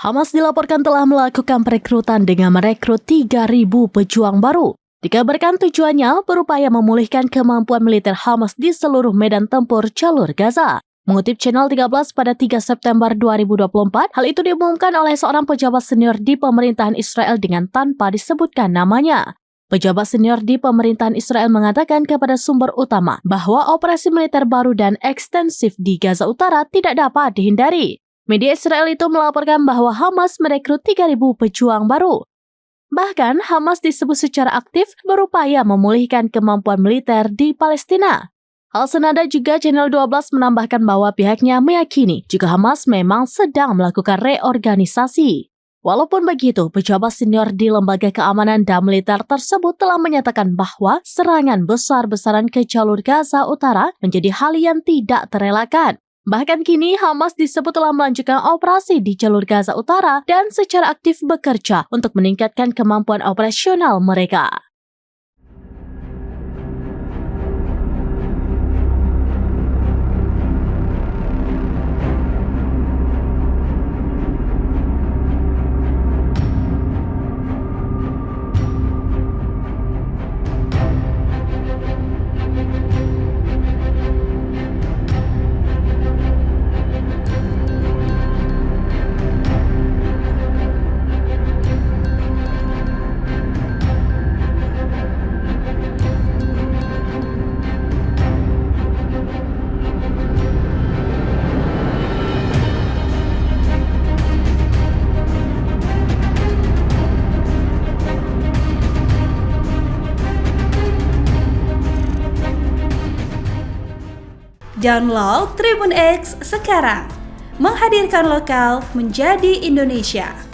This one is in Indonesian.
Hamas dilaporkan telah melakukan perekrutan dengan merekrut 3.000 pejuang baru. Dikabarkan tujuannya berupaya memulihkan kemampuan militer Hamas di seluruh medan tempur jalur Gaza. Mengutip Channel 13 pada 3 September 2024, hal itu diumumkan oleh seorang pejabat senior di pemerintahan Israel dengan tanpa disebutkan namanya. Pejabat senior di pemerintahan Israel mengatakan kepada sumber utama bahwa operasi militer baru dan ekstensif di Gaza Utara tidak dapat dihindari. Media Israel itu melaporkan bahwa Hamas merekrut 3.000 pejuang baru. Bahkan, Hamas disebut secara aktif berupaya memulihkan kemampuan militer di Palestina. Hal senada juga Channel 12 menambahkan bahwa pihaknya meyakini jika Hamas memang sedang melakukan reorganisasi. Walaupun begitu, pejabat senior di lembaga keamanan dan militer tersebut telah menyatakan bahwa serangan besar-besaran ke jalur Gaza Utara menjadi hal yang tidak terelakkan. Bahkan kini Hamas disebut telah melanjutkan operasi di jalur Gaza Utara dan secara aktif bekerja untuk meningkatkan kemampuan operasional mereka. Download Tribun X sekarang, menghadirkan lokal menjadi Indonesia.